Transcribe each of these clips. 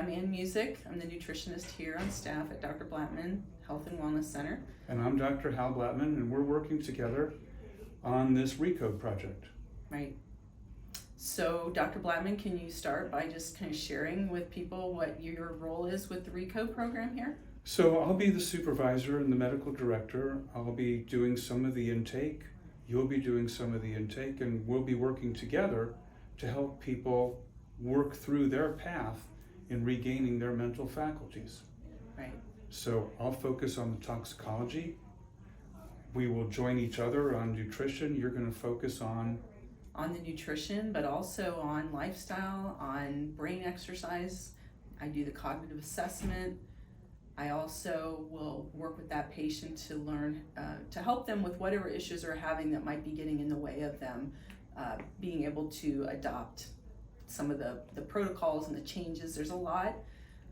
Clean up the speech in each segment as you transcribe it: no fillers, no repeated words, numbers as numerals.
I'm Ann Musick. I'm the nutritionist here on staff at Dr. Blatman Health and Wellness Center. And I'm Dr. Hal Blatman, and we're working together on this ReCODE project. Right. So, Dr. Blatman, can you start by just kind of sharing with people what your role is with the ReCODE program here? So I'll be the supervisor and the medical director. I'll be doing some of the intake. You'll be doing some of the intake, and we'll be working together to help people work through their path in regaining their mental faculties. Right. So I'll focus on the toxicology. We will join each other on nutrition. You're going to focus on the nutrition, but also on lifestyle, on brain exercise. I do the cognitive assessment. I also will work with that patient to learn, to help them with whatever issues they're having that might be getting in the way of them being able to adopt some of the protocols and the changes. There's a lot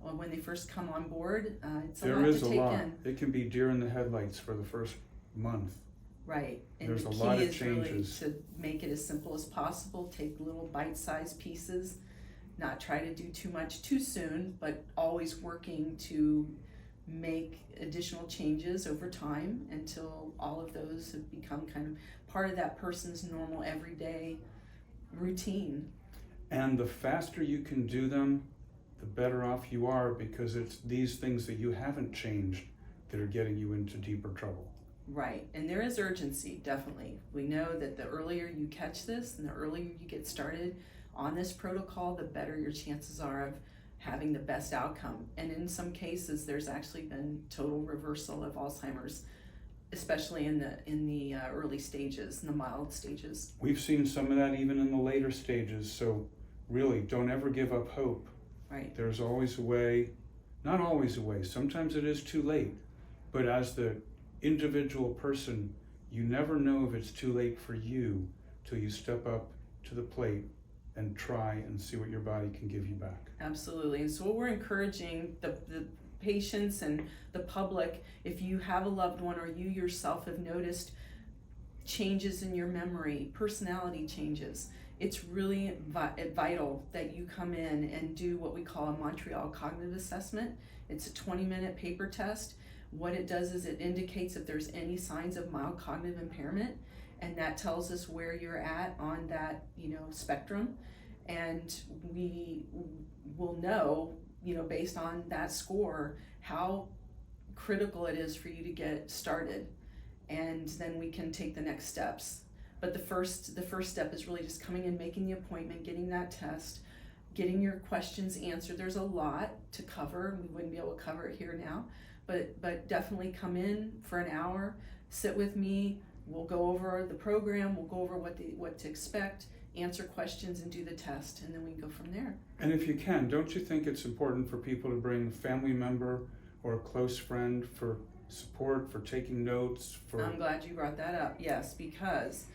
when they first come on board. It's a lot to take in. It can be deer in the headlights for the first month. Right, and There's the a key lot of is really changes. to make it as simple as possible. Take little bite-sized pieces, not try to do too much too soon, but always working to make additional changes over time until all of those have become kind of part of that person's normal everyday routine. And the faster you can do them, the better off you are, because it's these things that you haven't changed that are getting you into deeper trouble. Right, and there is urgency, definitely. We know that the earlier you catch this and the earlier you get started on this protocol, the better your chances are of having the best outcome. And in some cases, there's actually been total reversal of Alzheimer's, especially in the early stages, in the mild stages. We've seen some of that even in the later stages, so really don't ever give up hope. Right. There's always a way, not always a way, sometimes it is too late, but as the individual person, you never know if it's too late for you till you step up to the plate and try and see what your body can give you back. Absolutely. And so what we're encouraging the patients and the public, if you have a loved one or you yourself have noticed changes in your memory, personality changes, it's really vital that you come in and do what we call a Montreal Cognitive Assessment. It's a 20-minute paper test. What it does is it indicates if there's any signs of mild cognitive impairment, and that tells us where you're at on that, spectrum. And we will know, based on that score, how critical it is for you to get started. And then we can take the next steps. But the first step is really just coming in, making the appointment, getting that test, getting your questions answered. There's a lot to cover. We wouldn't be able to cover it here now, but definitely come in for an hour, sit with me. We'll go over the program. We'll go over what to expect, answer questions, and do the test, and then we can go from there. And if you can, don't you think it's important for people to bring a family member or a close friend for support, for taking notes? I'm glad you brought that up. Yes, because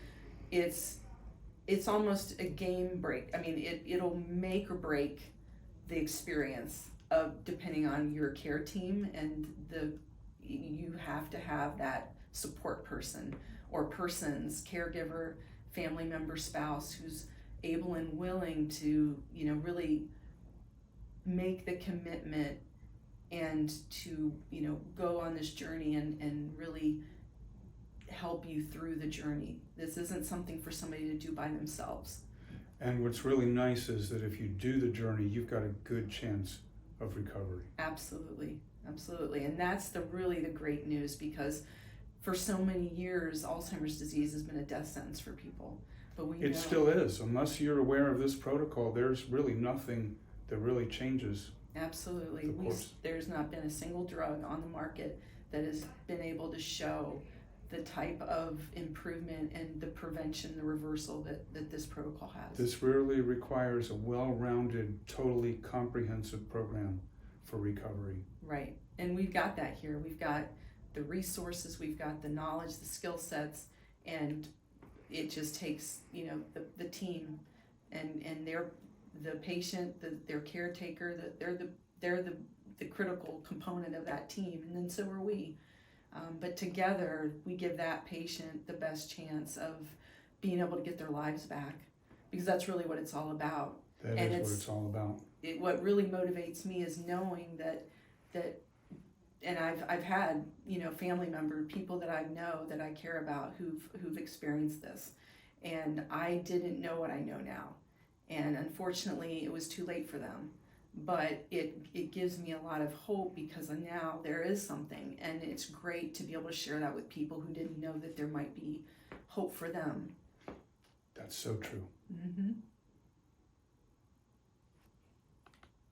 it's almost a game break. I mean, it'll make or break the experience of depending on your care team, and you have to have that support person or persons, caregiver, family member, spouse, who's able and willing to really make the commitment and to go on this journey and really help you through the journey. This isn't something for somebody to do by themselves. And what's really nice is that if you do the journey, you've got a good chance of recovery. Absolutely. And that's really the great news, because for so many years, Alzheimer's disease has been a death sentence for people. But we know it still is. Unless you're aware of this protocol, there's really nothing that really changes. Absolutely. There's not been a single drug on the market that has been able to show the type of improvement and the prevention, the reversal that this protocol has. This really requires a well-rounded, totally comprehensive program for recovery. Right. And we've got that here. We've got the resources, we've got the knowledge, the skill sets, and it just takes, the team and the patient, their caretaker, they're the critical component of that team, and then so are we. But together, we give that patient the best chance of being able to get their lives back, because that's really what it's all about. That is what it's all about. what really motivates me is knowing that and I've had, you know, family people that I know that I care about who've experienced this, and I didn't know what I know now, and unfortunately it was too late for them, but it gives me a lot of hope because now there is something, and it's great to be able to share that with people who didn't know that there might be hope for them. That's so true. Mm-hmm.